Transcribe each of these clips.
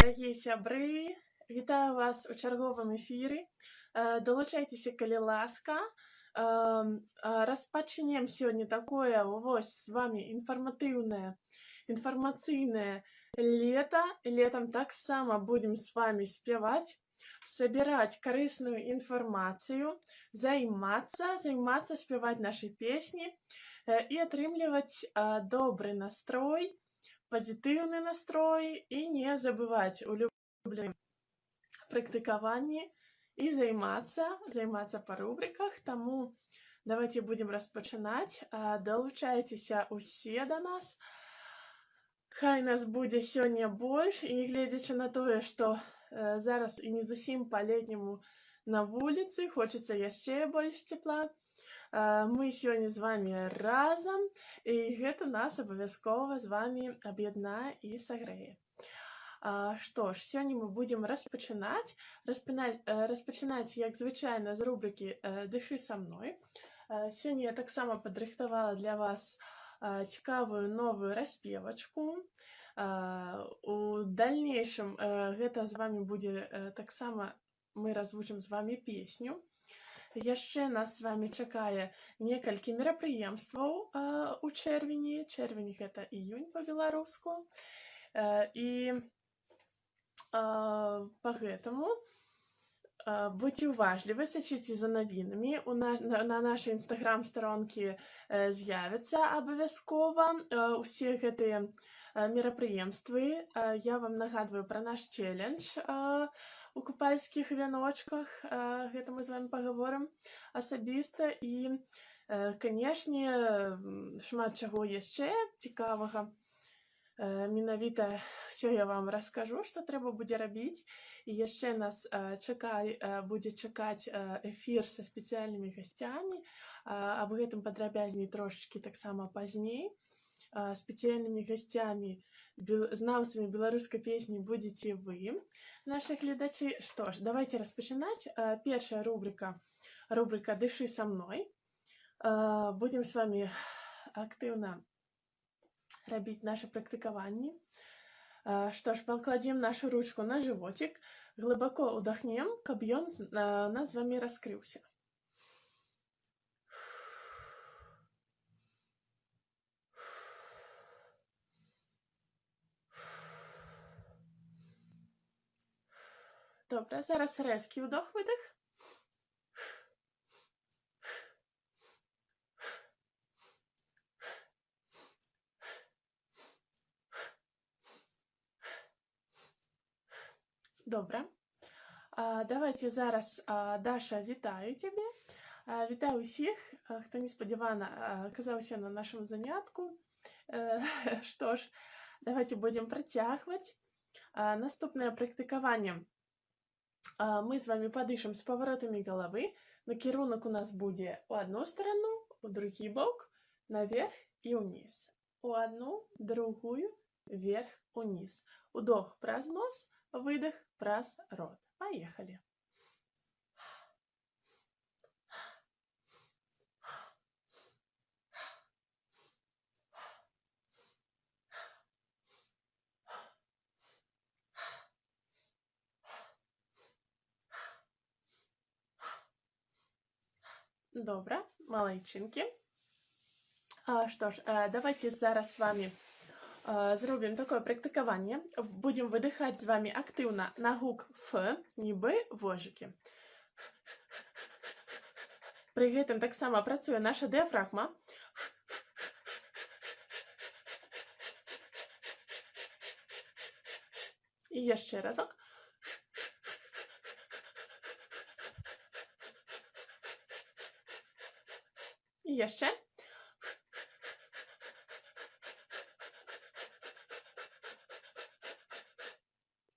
Дарагія сябры, вітаю вас у чарговым эфіры. Далучайцеся, калі ласка. Распачнем сёння такое з вами інфармацыйнае лета. Летам таксама будзем з вами спяваць, сабіраць карысную інфармацыю, займацца, спяваць нашы песні і атрымліваць добры настрой, пазітыўны настрой і не забываць улюбленым практыкаванні і займацца па рубриках. Таму давайте будзем распачынаць. Далучайцеся усе да нас. Хай нас будзе сёння больш, і гледзячы на тое, што зараз і не зусім па-летняму на вуліцы, хочацца яшчэ больш цепла. Мы сёння з вами разам, і гэта нас абавязкова з вами аб'яднае і сагрэе. Што ж, сёння мы будзем распачынаць, як звычайна, з рубрыкі «Дышы са мной». Сёння я таксама падрыхтавала для вас цікавую новую распевачку. У дальнейшым гэта з вами будзе таксама, мы развучым з вами песню. Яшчэ нас з вами чакае некалькі мерапрыемстваў у чэрвені. Чэрвень — гэта іюнь па-беларуску. І па гэтаму будьце уважлівы, сачыце за навінамі. На нашай інстаграм-старонкі з'явяцца абавязкова усе гэтыя мерапрыемствы. Я вам нагадваю пра наш челендж у купальскіх вяночках. Гэта мы з вами пагаворым асабіста. І, канешне, шмат чаго яшчэ цікавага. Менавіта все я вам раскажу, што трэба будзе рабіць. І яшчэ нас будзе чакаць эфір са спецыяльнымі гасцямі. Аб гэтым падрабязней трошачкі таксама пазней. Спецыяльнымі гасцямі, знаўцамі беларускай песні будзеце вы, нашы гледачы. Што ж, давайте распачынаць. Першая рубрика «Дышы са мной». Будзем з вами актыўна рабіць нашы практыкаванні. Што ж, пакладзем нашу ручку на жывотик, глыбако ўдахнем, каб ён нас з вами раскрыўся. Добра, зараз рэзкі ўдох-выдох. Добра. Давайте зараз, Даша, вітаю цябе. Вітаю ўсіх, хто неспадзявана аказаўся на нашым занятку. Што ж, давайте будзем працягваць. Наступнае практыкаванне. Мы з вами падышам з паваротамі галавы. Накірунак у нас будзе у одну сторону, у другі бок, наверх і ўніз. У одну, другую, вверх, уніз. Удох праз нос, выдох праз рот. Поехали. Добра, малайчынкі. Што ж, давайте зараз з вами зробім такое практыкаванне. Будзем выдыхаць з вами актыўна на гук «Ф», нібы вожыкі. Пры гэтым таксама працуе наша дыяфрагма. І яшчэ разок. І яшчэ.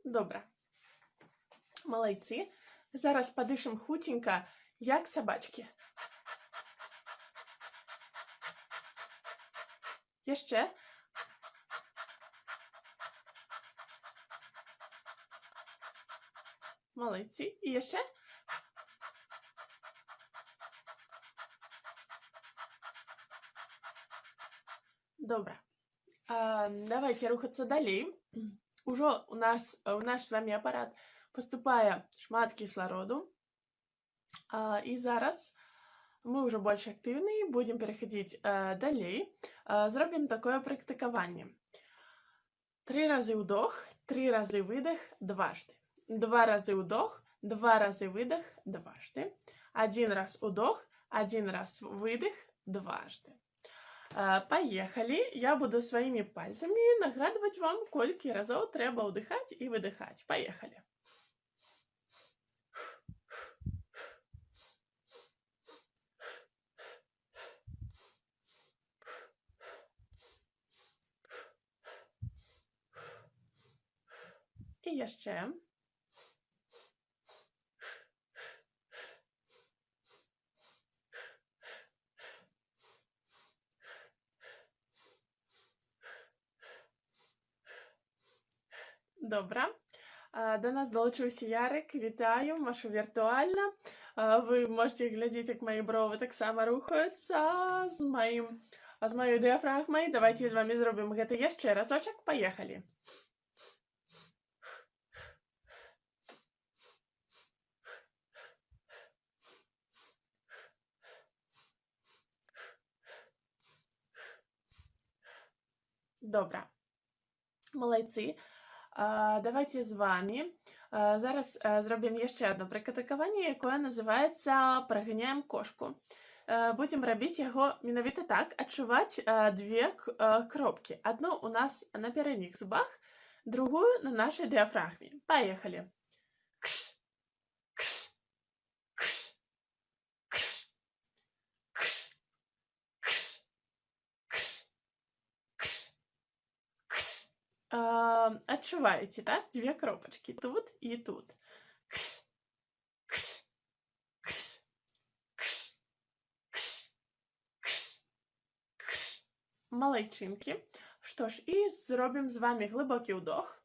Добра. Малайцы. Зараз падышым хуценька, як сабачкі. Яшчэ. Малайцы. І яшчэ. Добра. Давайте рухацца далей. Ужо у наш з вамі апарат паступае шмат кіслароду. І зараз мы ўжо больш актыўныя, будзем пераходзіць далей. Зробім такое практыкаванне. 3 разы ўдох, 3 разы выдох дважды. 2 разы ўдох, 2 разы выдох дважды. 1 раз удох, 1 раз выдох дважды. Поехали. Я буду своими пальцами нагадывать вам, колькі разоў трэба ўдыхаць і выдыхаць. Поехали. І яшчэ. Добра. До нас долучыўся Ярык. Вітаю, машу віртуальна. Вы можете глядзець, як мои бровы таксама рухаюцца з маёй дыяфрагмай. Давайте з вами зробім гэта яшчэ разочак. Поехали. Добра. Малайцы. Давайте з вами зараз зробім яшчэ одно практыкаванне, якое называецца «Праганяем кошку». Будзем рабіць яго менавіта так, адчуваць две кропкі. Одну у нас на пярэдніх зубах, другую на нашай дыяфрагме. Поехали. Кш, кш, кш, кш, кш, кш, кш, кш, кш. Адчуваеце, так? Две кропачкі тут і тут. Кш, кш, кш, кш, кш, кш, кш. Малайчынкі. Што ж, і зробім з вами глибокий вдох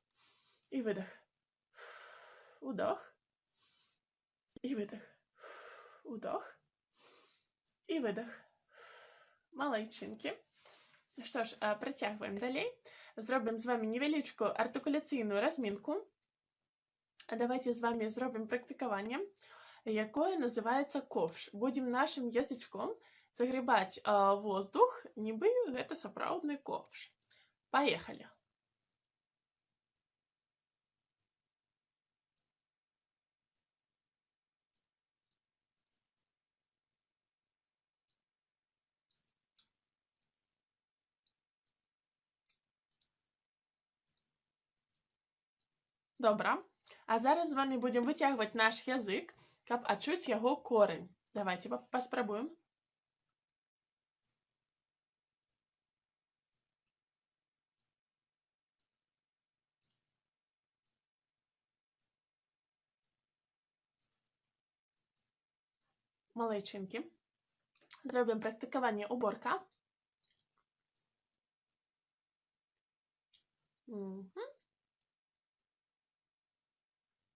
і видих. Вдох і видих. Вдох і видих. Малайчынкі. Што ж, працягваем далей. Зробім з вами невялічкую артыкуляцыйную разминку. Давайте з вами зробім практыкаванне, якое называецца ковш. Будзем нашим язычком загребаць воздух, нібы гэта сапраўдны ковш. Поехали. Добра. А зараз з вами будем выцягваць наш язык, каб адчуць яго корань. Давайте паспрабуем. Малайчынкі. Зробім практыкаванне уборка.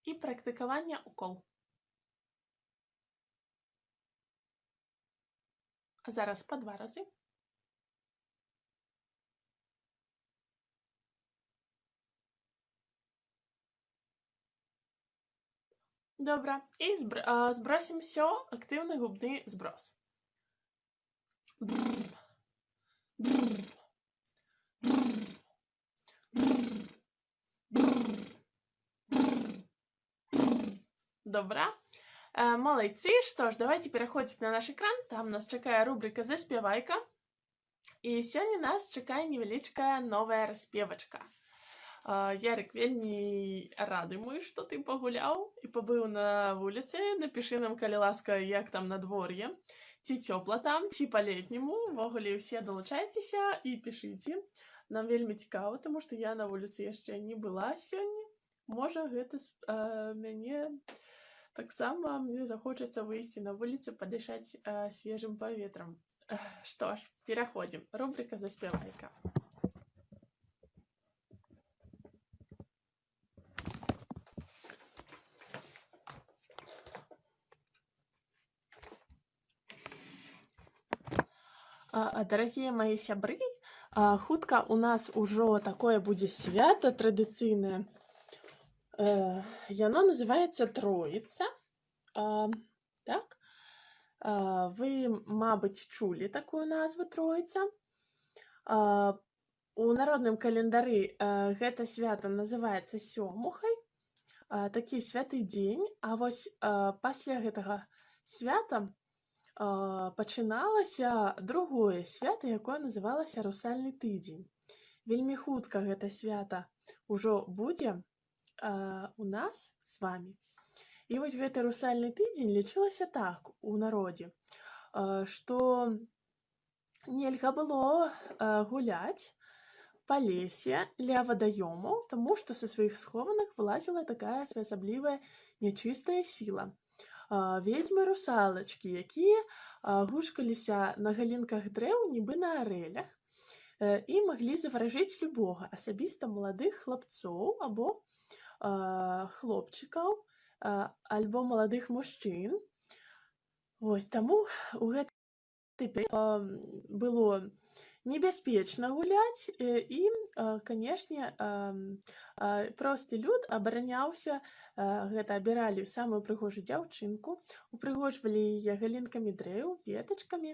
І практыкаванне укол. Зараз по 2 разы. Добра. І збросім все, активний губний зброс. Добра. Молодці. Що ж, давайте переходити на наш екран. Там нас чекає рубрика «Заспівайка». І сьогодні нас чекає невеличка нова розпівочка. Ярик, вельмі рады мы, што ты пагуляў і пабыў на вуліцы. Напішы нам, калі ласка, як там надвор'е. Ці цёпла там, ці па-летняму. Увогуле ўсе далучайцеся і пішыце. Нам вельмі цікава, таму што я на вуліцы яшчэ не была сёння. Можа, гэта мяне таксама мне захочацца выйсці на вуліцу, падышаць свежым паветрам. Што ж, пераходзім. Рубрика «Заспявайка». Дарагія мои сябры, Хутка у нас ужо такое будзе свята традыцыйнае. Яно называецца Троіца. Так? Вы, мабыць, чулі такую назву Троіца. У народным календары гэта свята называецца Сёмухай. Такі святы дзень. А вось пасля гэтага свята пачыналася другое свята, якое называлася Русальны тыдзень. Вельмі хутка гэта свята ўжо будзе у нас з вамі. І вось гэты русальны тыдзень лічылася так у народзе, што нельга было гуляць па лесе ля вадаёмаў, таму што са сваіх схованак вылазіла такая своеасаблівая нячыстая сіла. Ведьмы-русалачкі, якія гушкаліся на галінках дрэў, нібы на арэлях, і маглі заваражыць любога, асабіста маладых хлапцоў або хлопчыкаў, альбо маладых мужчын. Вось таму у гэты перыяд было небяспечна гуляць і, канешне, просты люд абараняўся. Гэта абіралі самую прыгожую дзяўчынку, упрыгожвалі яе галінкамі дрэў, ветачкамі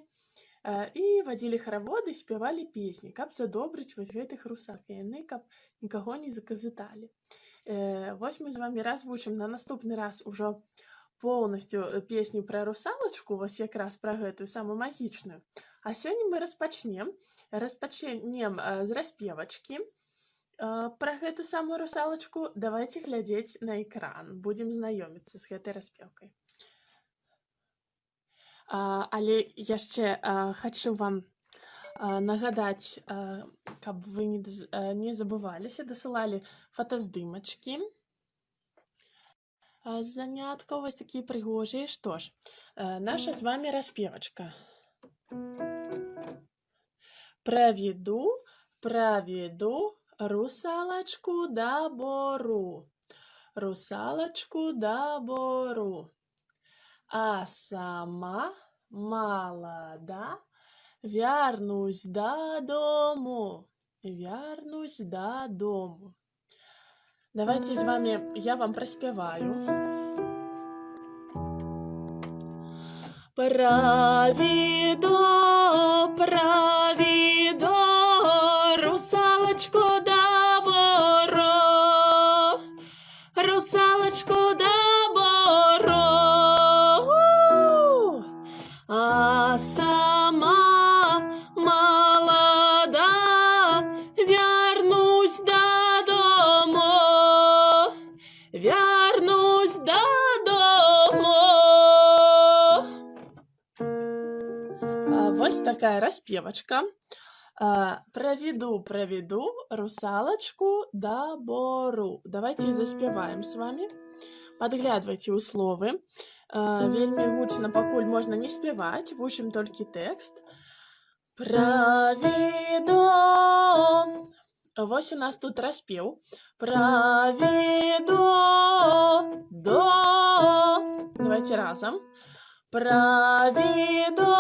і вадзілі хараводы, спявалі песні, каб задобрыць вось гэтых русак, і яны каб нікаго не заказыталі. Вось мы з вамі развучым на наступны раз ужо поўнасцю песню пра русалачку, вось якраз пра гэтую самую магічную. А сёння мы распачнем з распевачкі пра гэту самую русалачку. Давайце глядзець на экран, будзем знаёміцца з гэтай распеўкай. Але яшчэ хачу вам нагадаць, каб вы не забываліся, дасылалі фотаздымачкі з заняткаў, вось такія прыгожыя. Што ж, наша з вамі распевачка. Праведу русалачку да бору, русалачку да бору, а сама малада вярнусь дадому, вярнусь дадому. Давайте з вами я вам праспяваю. Праведу русалочку да бору, русалочку да бору, а сама молода вярнусь додому, вярнусь додому. Вось такая распевачка. Праведу русалочку да бору. Давайте заспяваем с вами. Подглядывайте ў словы. Вельмі гучна пакуль можна не спяваць, вучым толькі тэкст. Праведу. Вось у нас тут распеў. Праведу до. Давайте разом. Праведу.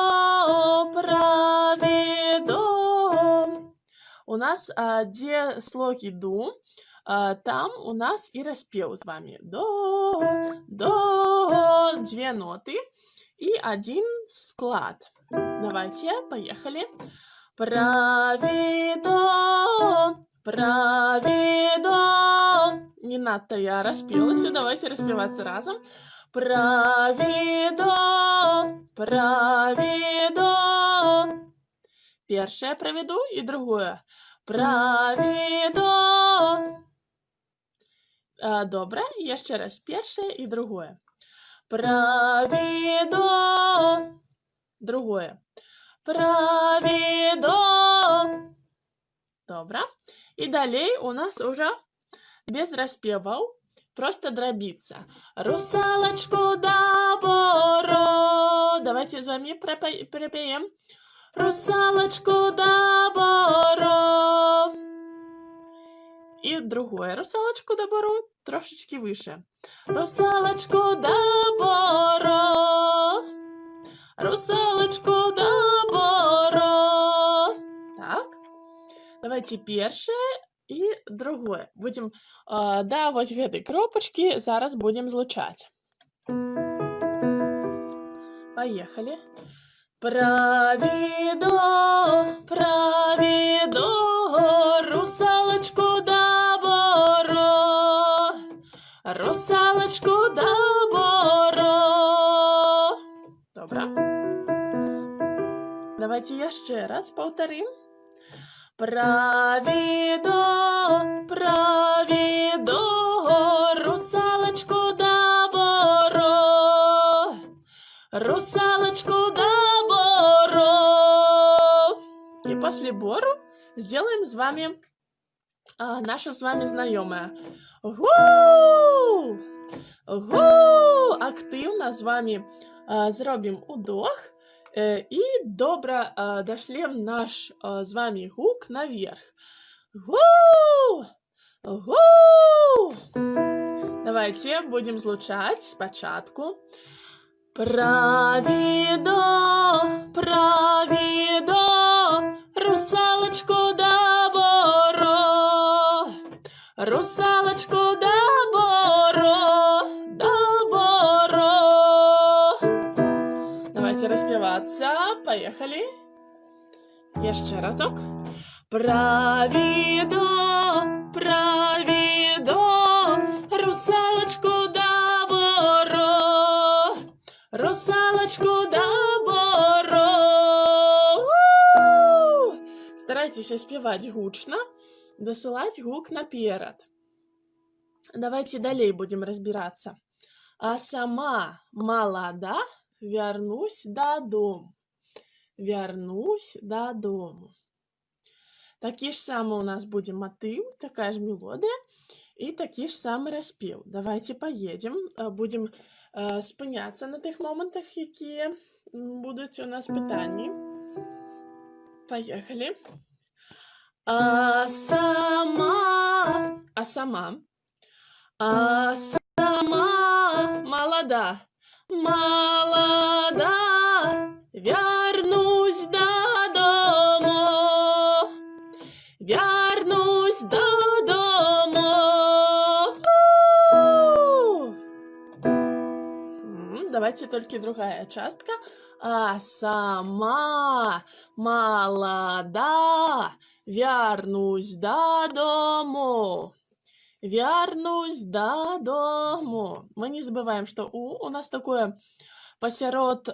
У нас дзе слогі ду, там у нас і распеў з вами. До, две ноты і один склад. Давайте, поехали. Праведу. Не надто я распелася, давайте распеваться разом. Праведу. Першае праведу і другое. Праведу. Добра, яшчэ раз. Першае і другое. Праведу. Другое. Праведу. Добра. І далей у нас уже без распеваў, просто дробіцца. Русалочку да бору. Давайте з вами перапяем. Русалочку да бору. І другое русалочку да бору трошечки выше. Русалочку да бору. Русалочку да бору. Так. Давайте першае і другое. Будзем да вось гэтай кропачкі зараз будзем злучаць. Поехали. Проведу, проведу русалочку до боро, русалочку до боро. Добре. Давайте яшчэ раз повторим. Проведу, проведу русалочку до боро, русалочку до боро. И после бору сделаем с вами наше с вами знакомое. Гу! Гу! Активно с вами зробим удох и добро дошлем наш с вами гук наверх. Гу! Гу! Давайте будем злучать спочатку. Проведу, проведу русалочку до боро, русалочку до боро, до боро. Давайте распеваться. Поехали. Еще разок. Проведу, проведу русалочку до боро, русалочку до боро. Старайтесь спевать гучно, досылать гук наперед. Давайте далее будем разбираться. А сама молода, вернусь додому. Вернусь додому. Такі ж самі у нас буде мотив, така ж мелодія і такий ж самий розпів. Давайте поїдемо, будемо спинятися на тих моментах, які будуть у нас питання. Поїхали. А сама молода, молода, вернусь додому, вернусь додому. Давайте только другая частка. А сама молода, вернусь додому. Вернусь додому. Мы не забываем, что у нас такое посярод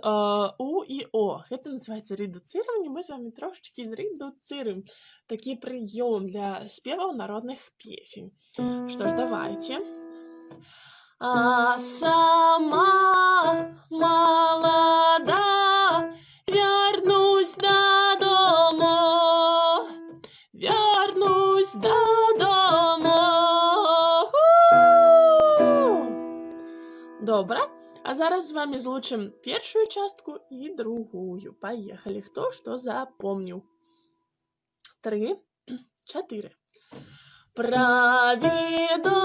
у и о. Это называется редуцирование. Мы с вами трошечки зредуцируем такий прием для спевов народных песен. Что ж, давайте. А сама молода, вернусь додому, вернусь додому. Добре. А зараз з вами злучим першу частку і другую. Поїхали. Хто що запомнив? 3, 4. Проведу,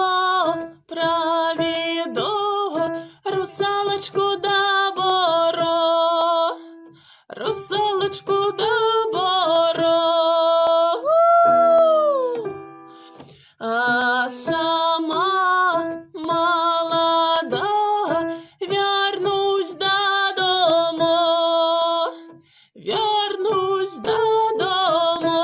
проведу русалочку до боро, русалочку до боро. А сама молода, вернусь додому, вернусь додому.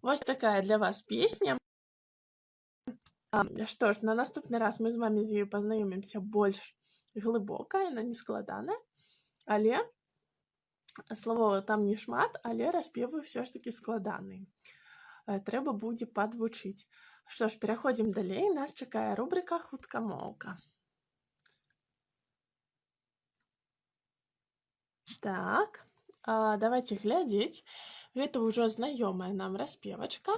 Ось такая для вас песня. Что ж, на наступний раз ми з вами з нею познайомимося більш глибоко, вона не складана. Але слово там не шмат, але розпіви все ж таки складані. Треба буде підвчити. Що ж, переходимо далі. Нас чекає рубрика «Хуткамовка». Так, давайте глядеть. Это уже знакомая нам распевочка.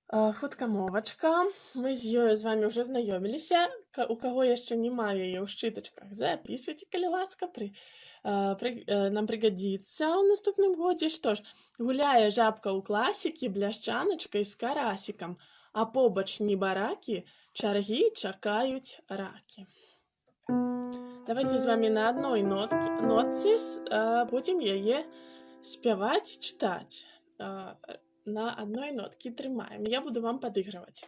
Хуткамовочка. Мы з ёю з вами уже знайомилися. У кого яшчэ не мае яе ў шчытачках, записывайте, калі ласка. Нам пригодится ў наступным годзе. Што ж, гуляе жабка ў класікі бляшчаначкай з карасікам, а побач небаракі, чаргі чакаюць ракі. Давайте з вами на одной нотце будем яе спяваць, чытаць на одной нотке. Трымаем. Я буду вам падыгрываць.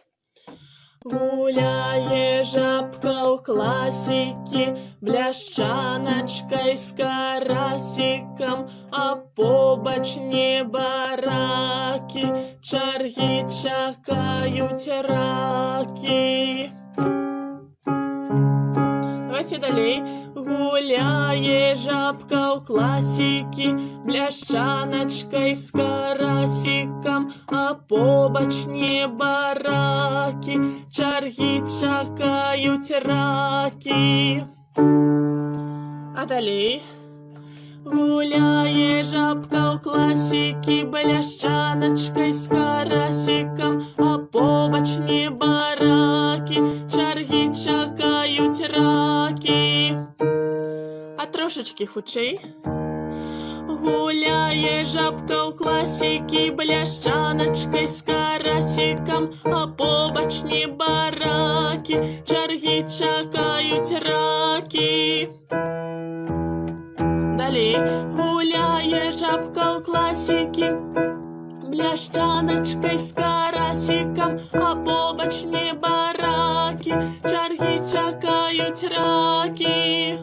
Гуляе жабка ў класікі, бляшчаначкай з карасікам, а побач небаракі, чаргі чакаюць ракі. Давайте далей. Гуляе жабка ў класікі, бляшчаначкай з карасікам, а побач небаракі, чаргі чакаюць ракі. А далей. Гуляе жабка ў класікі, бляшчаначкай з карасікам, а побач небаракі, чаргі чакаюць ракі. А трошечки хутчэй. Гуляе жабка ў класікі, бляшчаначкай з карасікам, а побач небаракі, чаргі чакаюць ракі. Далей. Гуляе жабка ў класікі, бляшчаначкай з карасікам, а побач небаракі, чаргі чакаюць ракі.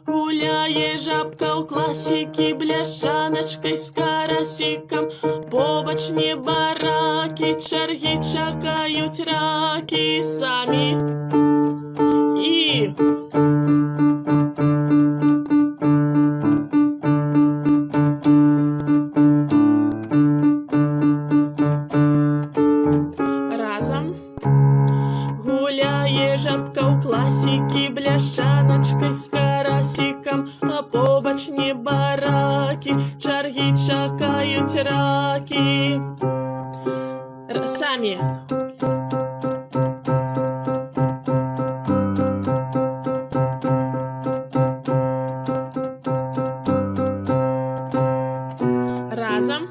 Гуляе жабка ў класікі, бляшчаначкай з карасікам, побач небаракі, чаргі чакаюць ракі. Самі. І... жабка ў класікі, бляшчаначкай з карасікам, а побач небаракі, чаргі чакаюць ракі. Самі. Разам.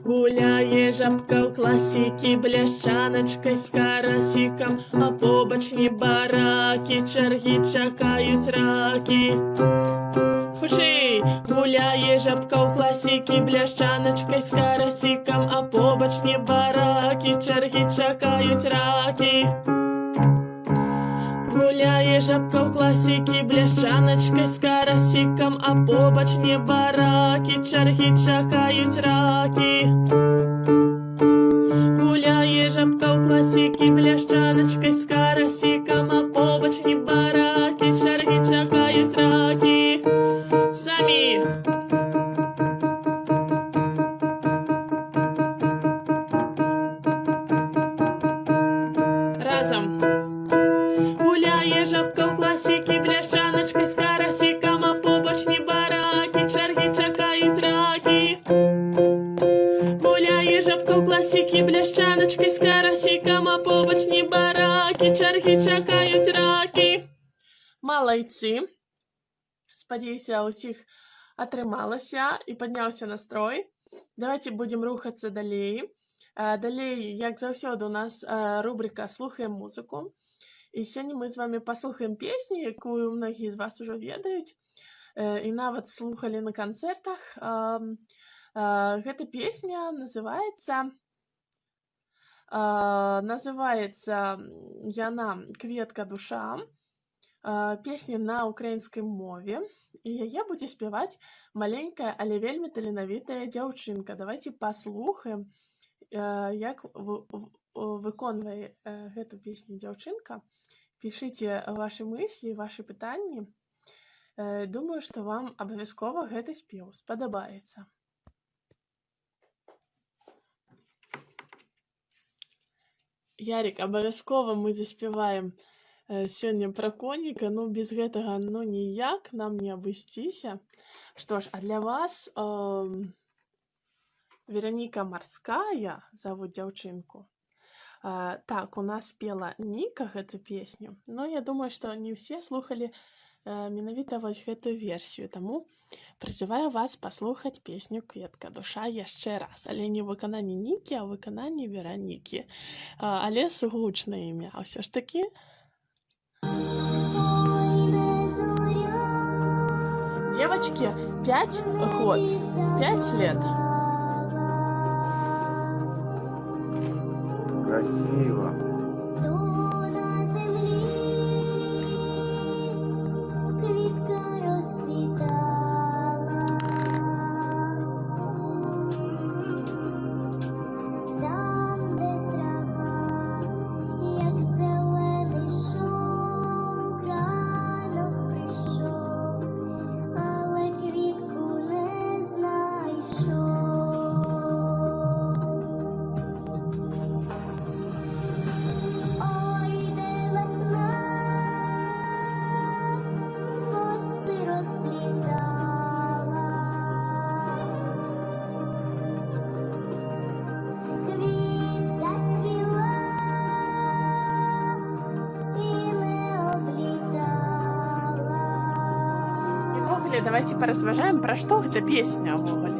Гуляе жабка ў класікі, бляшчаначкай з карасікам, а побач небаракі, чаргі чакаюць ракі. Хутчэй. Гуляе жабка ў класікі, бляшчаначкай з карасікам, а побач небаракі, чаргі чакаюць ракі. Гуляе жабка ў класікі, бляшчаначкай з карасікам, а побач небаракі, чаргі чакаюць ракі. Гуляе жабка ў класікі, бляшчаначкай з карасікам, а побач небаракі, чаргі чакаюць ракі. Самі. Разам. Гуляе жабка ў класікі, бляшчаначкай з карасікам, а побач небаракі, чаргі чакаюць ракі. Гуляе жабка ў класікі, бляшчаначкай з карасікам, а побач небаракі, чаргі чакаюць ракі. Малайцы. Спадзяюся, у ўсіх атрымалася і падняўся настрой. Давайте будзем рухацца далей. Далей, як заўсёды, у нас рубрика «Слухаем музыку». І сёння мы з вами паслухаем песню, якую многія з вас ужо ведаюць і нават слухалі на канцэртах. Гэта песня называецца яна «Кветка душа». Песня на украінскай мове. І яе будзе спяваць маленькая, але вельмі таленавітая дзяўчынка. Давайте паслухаем, як выконвае гэту песню дзяўчынка. Пішыце ваши мыслі, ваши пытанні. Думаю, што вам абавязкова гэты спеў спадабаецца. Ярик, абавязкова мы заспяваем сёння пра коніка, без гэтага ніяк нам не абысціся. Што ж, а для вас Вероніка Марская завуць дзяўчынку. Так, у нас спела Ніка гэту песню, но я думаю, што не ўсе слухалі менавіта вось гэтую версію, таму прызываю вас паслухаць песню «Кветка душа» яшчэ раз, але не ў выкананні Нікі, а ў выкананні Веронікі, але сугучнае імя ўсё ж такі. девочке 5 год, 5 лет. Красиво. Давайте поразважаем, про что эта песня увогуле.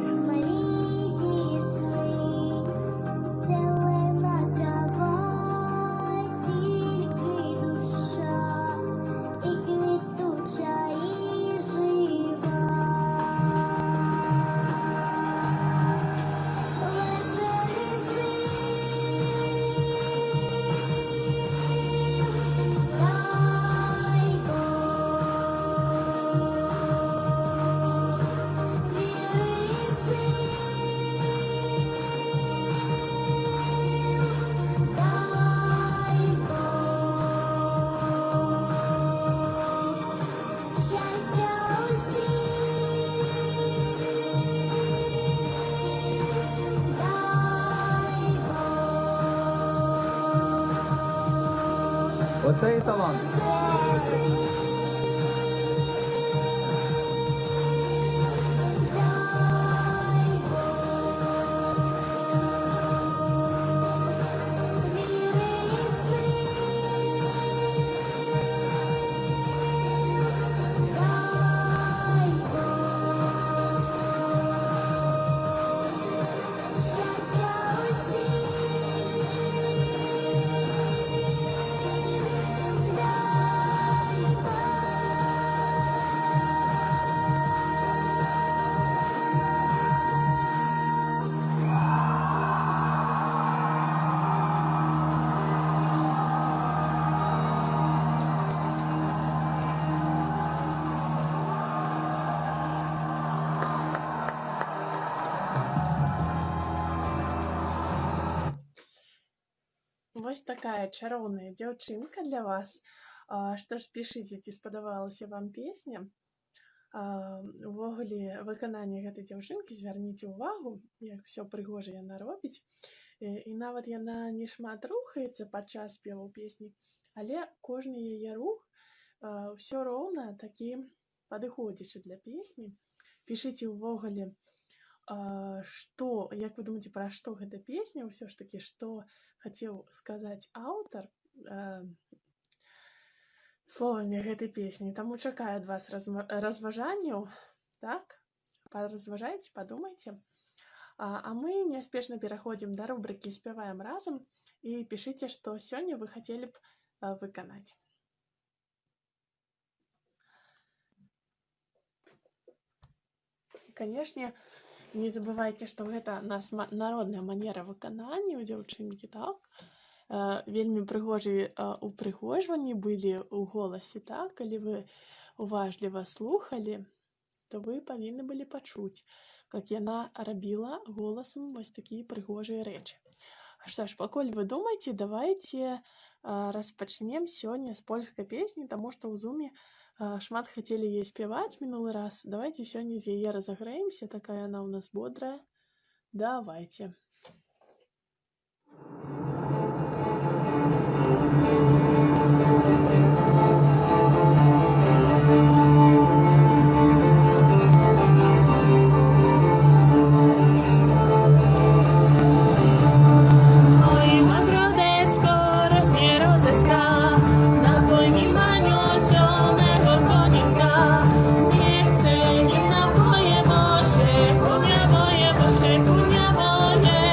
Оце і талант. Вось такая чароўная дзяўчынка для вас. Што ж, пішыце, ці спадабалася вам песня. Увогуле, выкананне гэтай дзяўчынкі, звярніце ўвагу, як усё прыгожа яна робіць. І нават яна не шмат рухаецца падчас спеву песні, але кожны яе рух ўсё роўна такі падыходзячы для песні. Пішыце ўвогуле, што, як вы думаеце, пра што гэта песня, ўсё ж такі, што хацеў сказаць аўтар словамі гэтай песні. Таму чакаю ад вас разважанняў, так? Паразважайце, падумайце. А мы няспешна пераходзім да рубрыкі «Спяваем разам» і пішыце, што сёння вы хацелі б выканаць. І, канешне, не забывайце, што гэта народная манера выканання ў дзяўчынкі, так? Вельмі прыгожыя упрыгожванні былі ў голасе, так? Калі вы уважліва слухалі, то вы павінны былі пачуць, як яна рабіла голасам вось такія прыгожыя рэчы. Што ж, пакуль вы думаеце, давайце распачнем сёння з польскай песні, таму што ў Зуме шмат хацелі яе спяваць мінулы раз. Давайте сёння з яе разагрэемся, такая яна ў нас бодрая. Давайте. Moje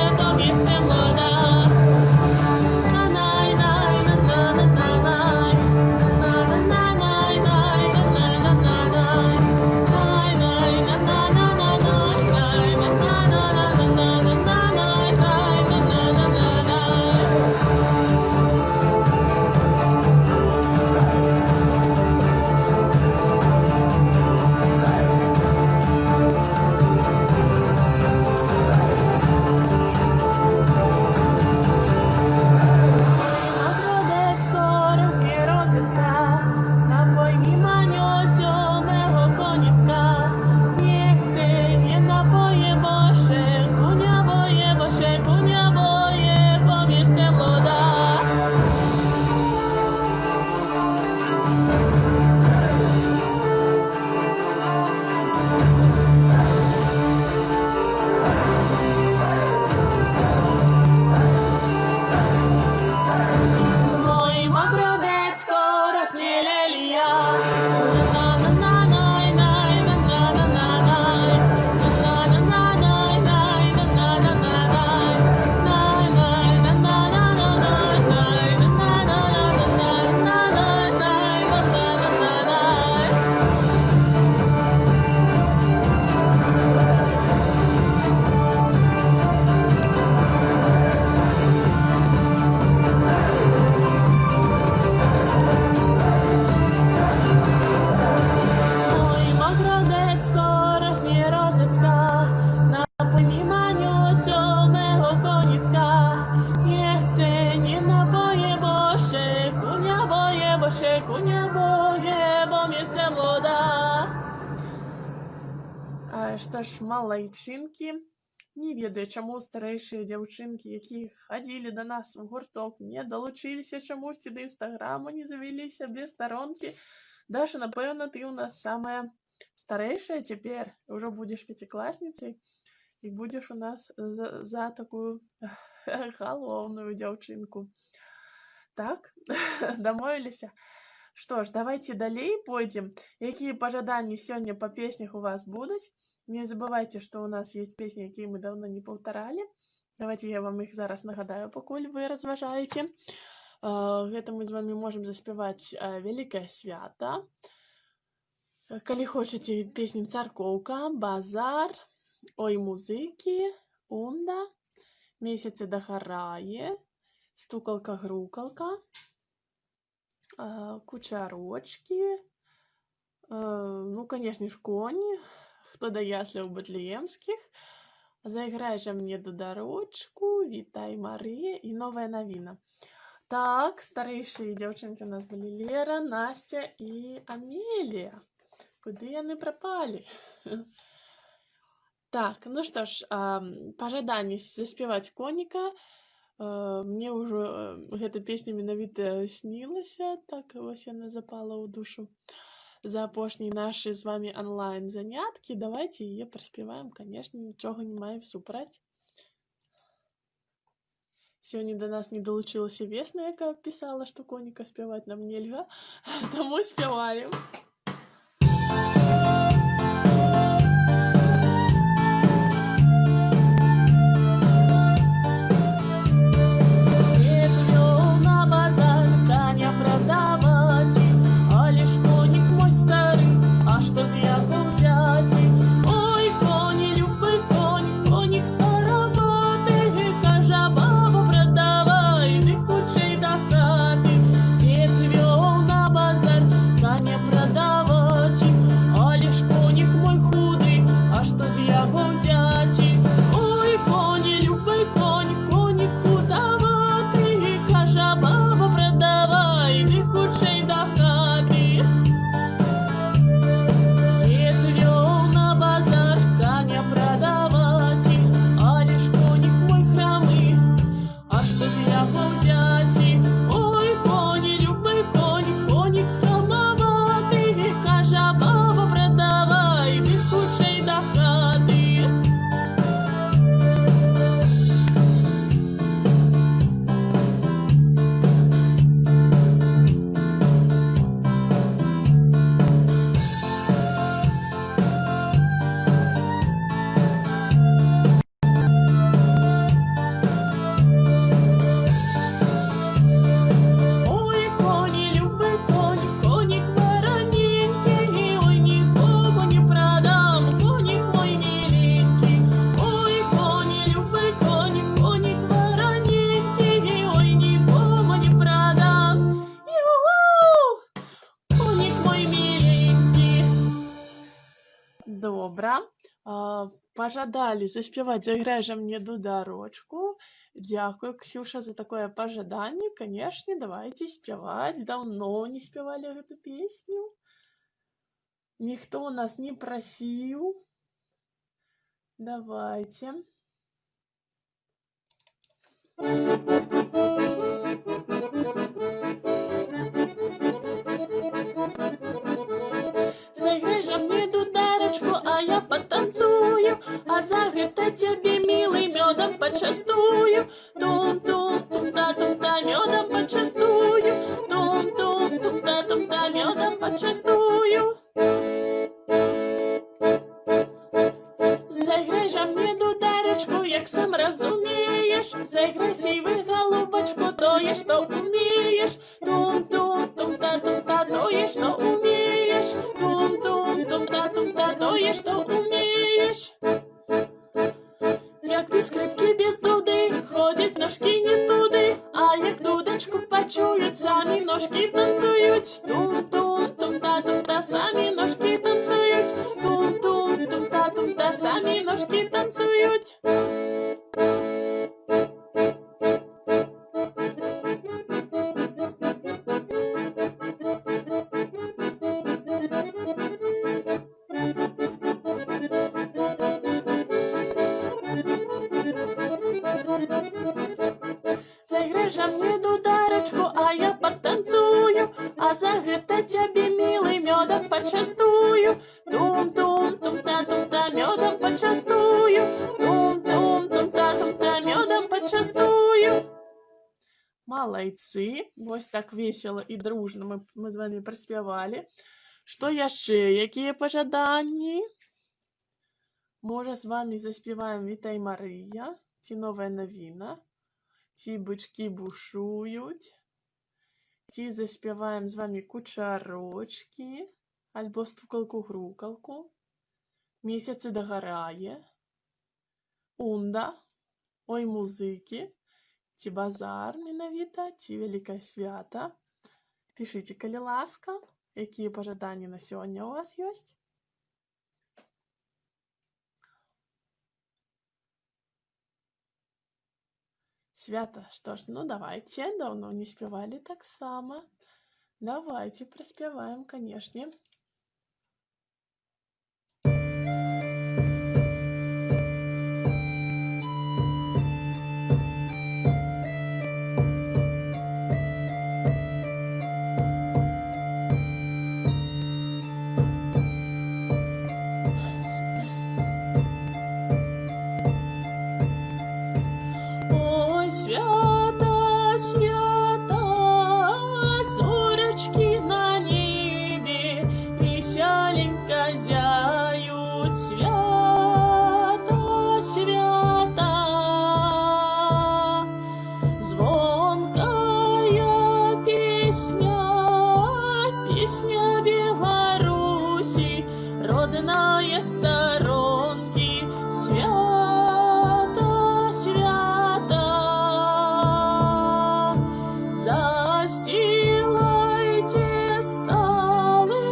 віку не боє, бо місце молода. Што ж, малайчынкі, не ведаю, чаму старэйшыя дзяўчынкі, якія хадзілі да нас у гурток, не далучыліся чамусьці да інстаграму, не завялі сябе старонкі. Даша, напэўна, ты ў нас самая старэйшая цяпер, ўжо будзеш пяцікласніцай і будзеш у нас за такую галоўную дзяўчынку. Так, дамовіліся? Што ж, давайте далей пойдзем. Якія пажаданні сёння па песнях у вас будуць? Не забывайте, што ў нас ёсць песні, якія мы даўно не паўтаралі. Давайте я вам іх зараз нагадаю, пакуль вы разважаеце. Гэта мы з вамі можам заспяваць «Вялікае свята». Калі хочаце песні «Царкоўка», «Базар», «Ой, музыкі», «Унда», «Месяцы дагорае», «Стукалка-грукалка», «Кучарочкі», ну, канешне ж, «Коні», «Хто да ясляў Бэтлеемскіх», «Зайграй жа мне дударочку», «Вітай, Марыя» і «Новая навіна». Так, старэйшыя дзяўчынкі у нас былі Лера, Настя і Амелія. Куды яны прапалі? Так, ну што ж, пажаданне заспяваць «Коніка». Мне ўжо гэта песня менавіта снілася, так вось яна запала ў душу. За апошнія нашы з вамі онлайн заняткі давайте яе праспяваем, канешне, нічога не маем супраць. Сёння да нас не далучылася Весна, якая пісала, што «Коніка» спяваць нам нельга, таму спяваем. Добра. Пажадалі заспяваць «Зайграй жа мне дударочку». Дзякую, Ксюша, за такое пажаданне. Канешне, давайте спяваць. Даўно не спявалі гэту песню. Ніхто ў нас не прасіў. Давайте. Зайграй жа мне дударочку, а я потанцую, а за гэта цябе, мілый, мёдам пачастую. Тум-тум-тум-та-тум-та, мёдам пачастую. Тум-тум-тум-та-тум-та, мёдам пачастую. Зайграй жа мне дударочку, як сам разумееш. Зайграй, сівы, голубочку, тое, што умееш. Тум-тум-тум-та-тум-та, тое, што умееш. Тум-тум-тум-та-тум-та, тое, што умееш. Як без скрипки, без дуды, ходять ножки не туды, а як дудочку почують, самі ножки танцюють. Тум-тум-тум-та-тум-та, самі ножки танцюють. Тум-тум-тум-та-тум-та, самі ножки танцюють. жа мне дударочку, а я потанцую, а за гэта цябе, милый, мёдам пачастую. Тум-тум-тум-та, мёдам пачастую. Тум-тум-тум-та, мёдам пачастую. Малайцы, вось так весела і дружна мы з вами праспявалі. Што яшчэ, якія пажаданні? Можа, з вами заспяваем «Вітай, Марыя», ці «Новая навіна», ці «Бычкі бушуюць», ці заспяваем з вами «Кучарочкі», альбо «Стукалку-грукалку», «Месяцы дагарае», «Унда», «Ой, музыкі», ці «Базар» менавіта, ці «Вялікае свята». Пішыце, калі ласка, якія пажаданні на сёння ў вас ёсць. Свята, што ж, ну давайте, даўно не спявалі таксама. Давайте праспяваем, канешне. Свята, свята, зорочки на небе веселенько зяют. Свята, свята, звонкая песня, песня Беларуси, родная сторонки. Свята, свята, застилайте столы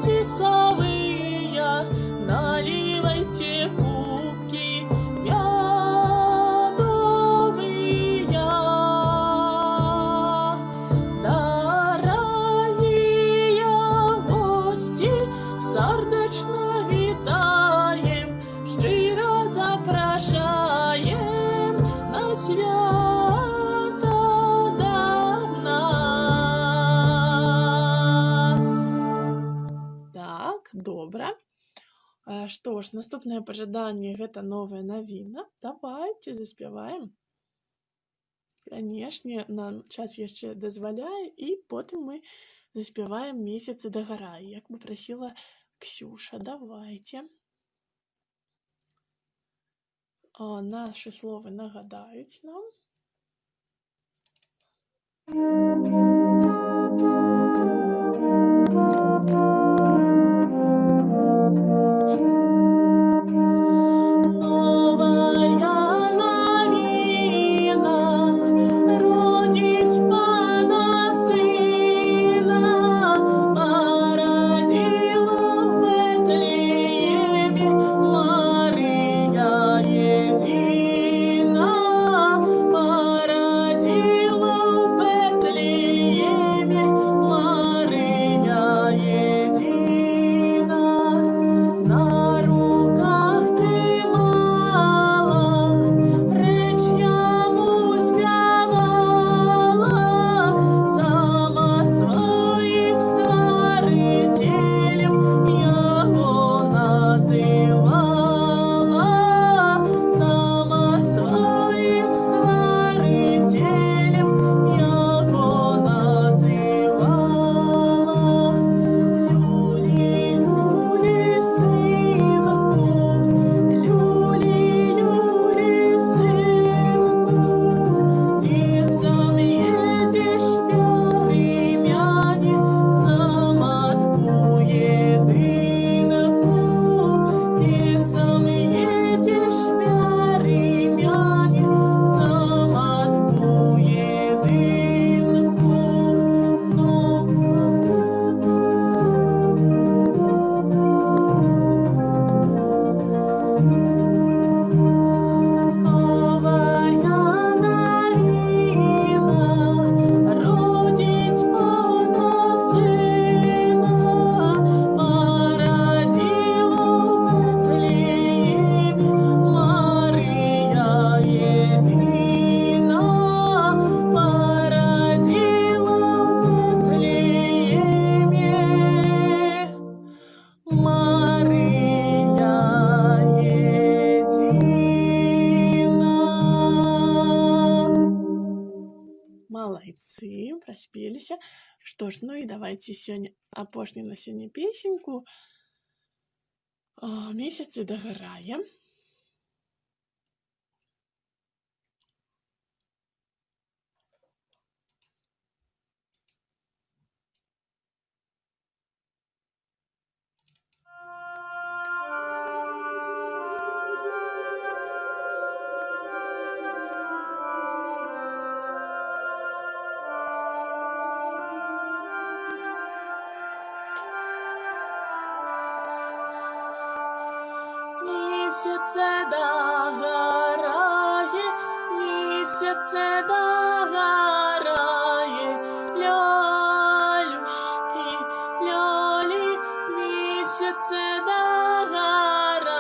тесовые, наливайте кубки медовые. Дорогие гости, сердечно витаем, щиро запрошаем на свято до нас. Так, добра. Што ж, наступнае пажаданне гэта новая навіна. Давайте заспяваем. Канешне, нам час яшчэ дазваляе, і потым мы заспяваем «Месяцы дагарае», як бы прасіла Ксюша. Давайте. Наши словы нагадаюць нам. Новая навіна, родить пана сына, породила в Бетлееме Мария едина, Малайцы, праспеліся. Што ж, ну і давайце сёння апошнюю на сёння песеньку. Месяцы дагорае. Месяце дагорае, месяце дагорае, лёлюшки, лёли, месяце дагорае.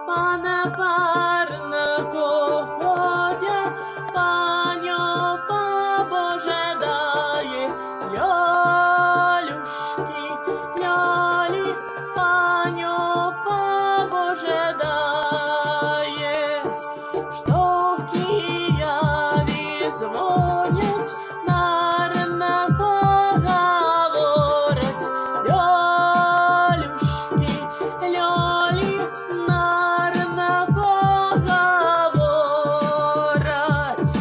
Пана парнако ходя, панё побожедае, лёлюшки, лёли, панё побожедае. Што Києві дзвонять, нарнако говорять, лёлюшки, лёли, нарнако говорять.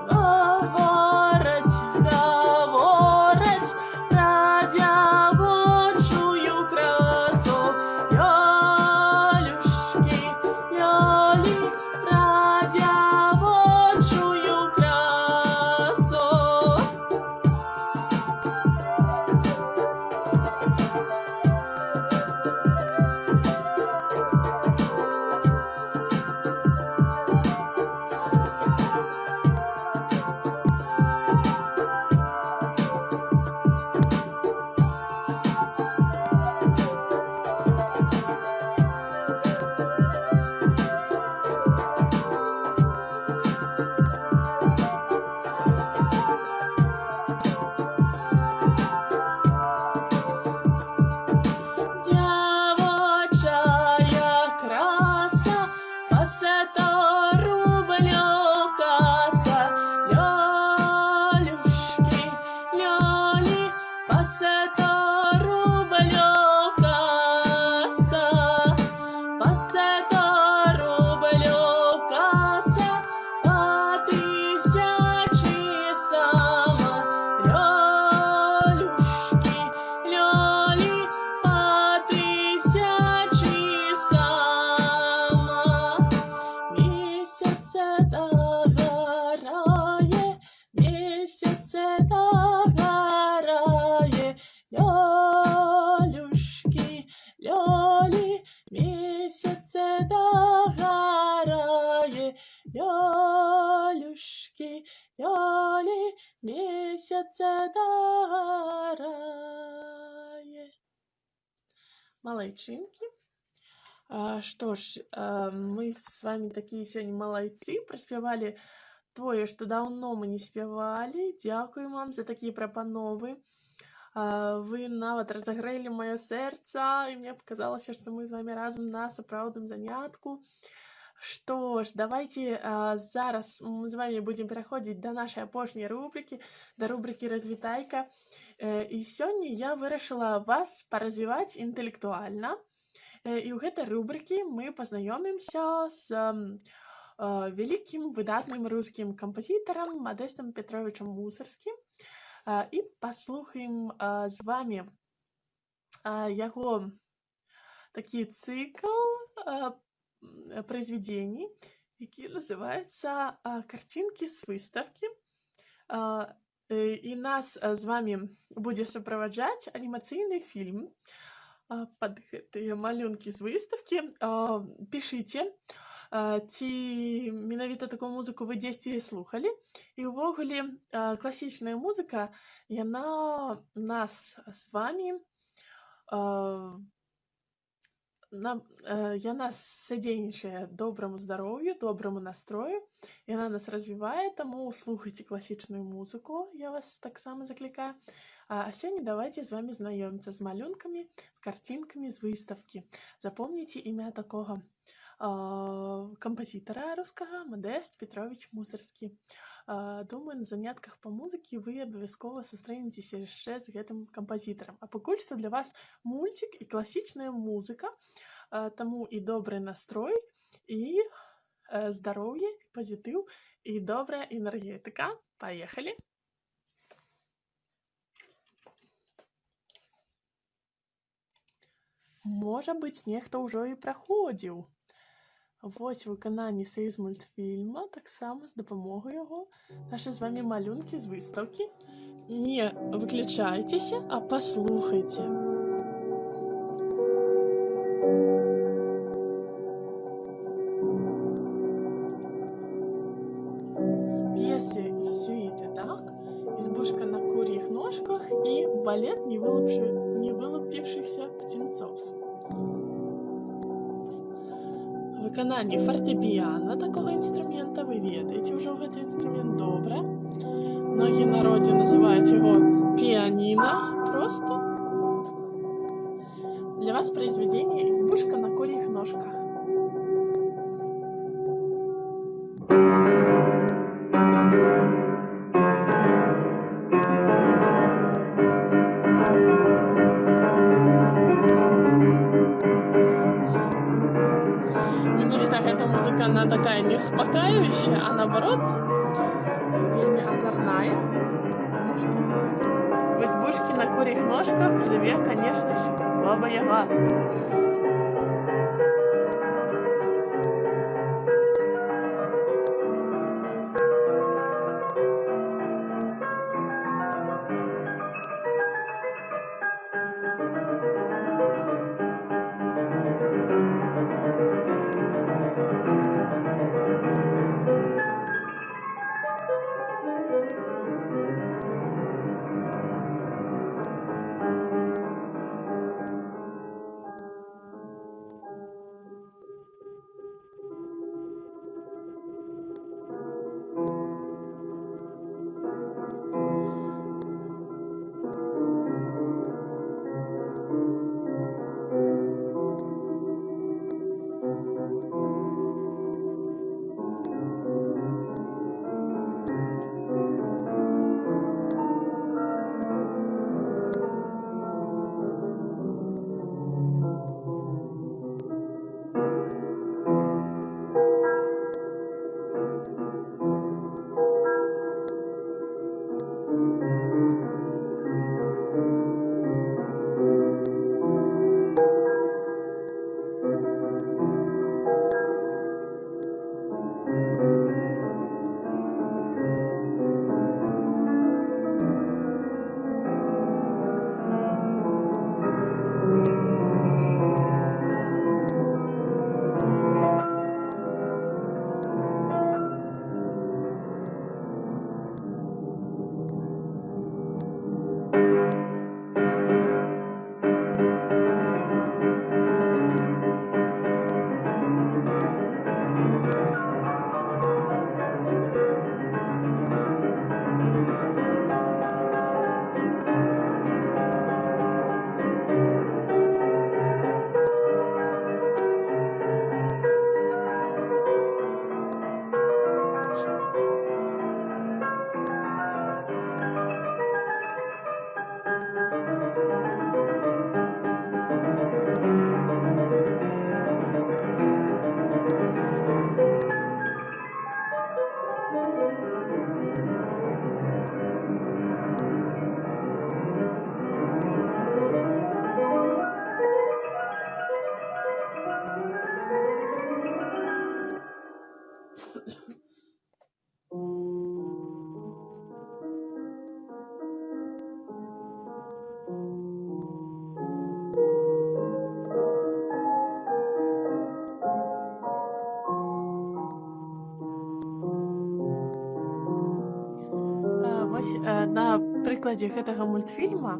Говорять, говорять про дівочую красу, лёлюшки, лёли, про дівочую красу. Дівочая краса, пасето рубльов каса, лёлюшки, лёли, пасето рубльов каса, пасето рубльов каса, по тысячи сама, лёлюшки, лёли, по тысячи сама. Месяце дагорае, месяце дагорае, лёлюшки, лёли, месяце дагорае, лёлюшки, лёли, месяце дагорае. Малайчинки. Што ж, мы з вами такія сёння малайцы, праспявалі тое, што даўно мы не спявалі. Дзякуем вам за такія прапановы. Вы нават разагрэлі маё сэрца, і мне паказалася, што мы з вамі разам на сапраўдным занятку. Што ж, давайце зараз мы з вамі будзем пераходзіць да нашай апошняй рубрыкі, да рубрыкі «Развітайка». І сёння я вырашыла вас паразвіваць інтэлектуальна. І ў гэтай рубрыкі мы пазнаёмімся з вялікім выдатным рускім кампазітарам Мадэстам Петровичам Мусарскім і паслухаем з вамі яго такі цыкл произведений, які называецца «Картинки с выставкі». І нас з вамі будзе суправаджаць анімацыйны фільм пад гэтыя малюнкі з выставкі. Пішыце, ці менавіта такую музыку вы дзесьці слухалі. І ўвогуле класічная музыка, яна нас з вамі яна садзейнічае добраму здароўю, добраму настрою, яна нас развівае, таму слухайце класічную музыку, я вас таксама заклікаю. А сёння давайце з вамі знаёміцца з малюнкамі, з карцінкамі з выставкі. Запомніце імя такога кампазітара рускага Мадэст Петрович Мусарскі. Думаю, на занятках па музыкі вы абавязкова сустрэнецеся яшчэ з гэтым кампазітарам. А пакуль што для вас мульцік і класічная музыка, таму і добры настрой, і здароўе, пазітыў і добрая энергетыка. Паехалі! Можа быць, нехта ўжо і праходзіў. Вось выкананне саюзмультфільма, таксама з дапамогай яго нашы з вамі малюнкі з выстаўкі. Не выключайцеся, а паслухайце. П'есы і сюіты, так? Избушка на курьих ножках и балет невылупившихся птенцов. Выкананне фартэпіяна такого інструмента, вы ведаеце ўжо гэты інструмент добра. Многія народзе называюць яго піаніна просто. Для вас произведение «Избушка на курьих ножках». Эта музыка, она такая не успокаивающая, а наоборот, вельми озорная, потому что в избушке на курьих ножках живет, конечно же, Баба-Яга. Вось на прыкладзе гэтага мультфільма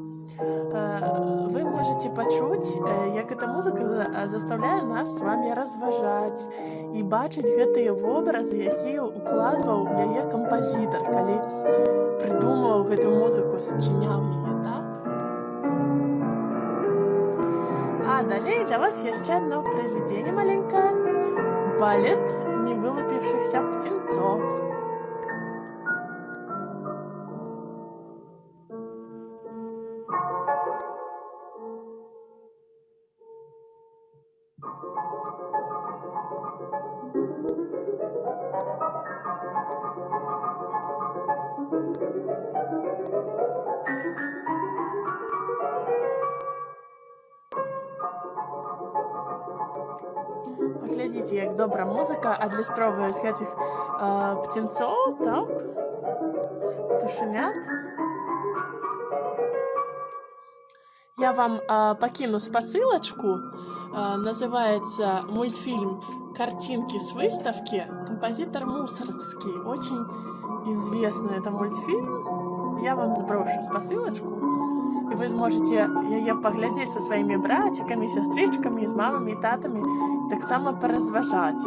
вы можаце пачуць, як эта музыка заставляе нас з вами разважаць і бачыць гэтыя вобразы, якія укладваў яе кампазітар, калі прыдумваў гэту музыку, сачыняў яе, так? А далей для вас яшчэ одно произведение маленькое. балет невылупившихся птенцов. Паглядзіце, як добра музыка адлюстроўвае з гэтых птенцоў, так? Птушанят. Я вам покину спасылочку. Называется мультфильм «Картинки с выставки». Композитор Мусоргский. Очень известный это мультфильм. Я вам сброшу спасылочку. И вы сможете яе паглядзець со своими братиками, сестричками, с мамами и татами. И так само поразважаць.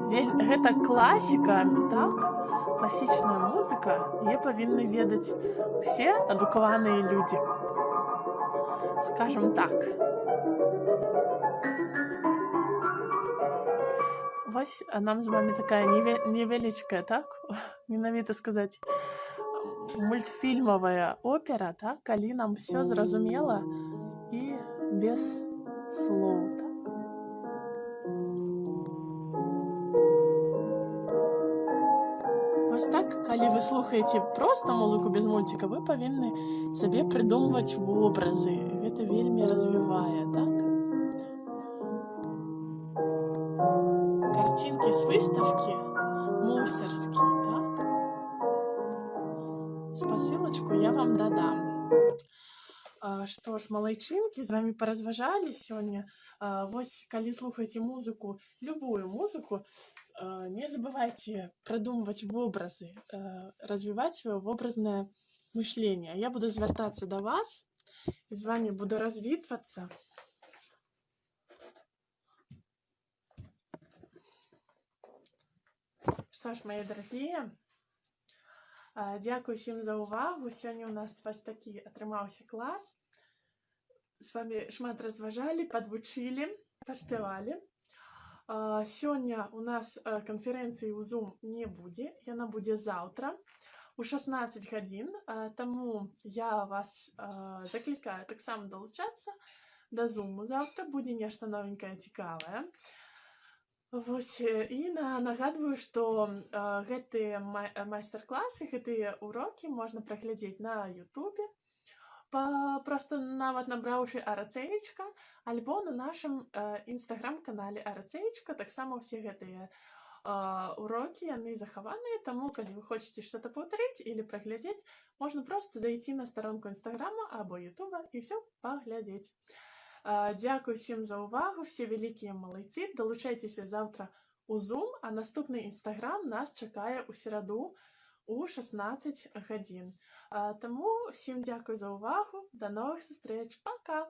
Гэта классика, так? Классичная музыка. Яе павінны ведаць все адукаваныя люди. Скажем так. Вось нам з вами такая невеличкая, так? Менавіта сказаць, мультфільмовая опера, так? Калі нам все зразумела і без слоў, так? Вось так, калі вы слухаеце проста музыку без мультика, вы павінны сабе прыдумваць вобразы. Гэта вельмі развівае, так? Картинки с выставки Мусоргский, так? Спасылочку я вам дадам. Што ж, малайчынкі, з вами паразважалі сёння. Вось, калі слухаеце музыку, любую музыку, не забывайте продумывать образы, развивать свое образное мышление. Я буду звертаться до вас и с вами буду развитываться. Что ж, мои дорогие, дякую всем за увагу. Сегодня у нас вось такі атрымаўся класс. С вами шмат разважали, подвучили, поспевали. Сегодня у нас конференции у Zoom не будет, яна будет завтра у 16 годин, тому я вас закликаю так само долучаться до Zoom. Завтра будет нечто новенькое, цікавое. Вось, і нагадываю, что гэтыя майстар-классы, гэтыя уроки можно праглядзець на YouTube. Просто нават набраўшы Арацеечка, альбо на нашым інстаграм-канале Арацеечка. Таксама ўсе гэтыя урокі, яны захаваныя, таму калі вы хочаце што-то паўтарыць или праглядзець, можна просто зайти на старонку інстаграма або ютуба і все паглядзець. Дзякую всім за увагу, все вялікія малайцы. Далучайцеся завтра у Zoom, а наступны інстаграм нас чакае ў сераду у 16 гадзін. Тому всім дякую за увагу. До новых зустріч. Пока!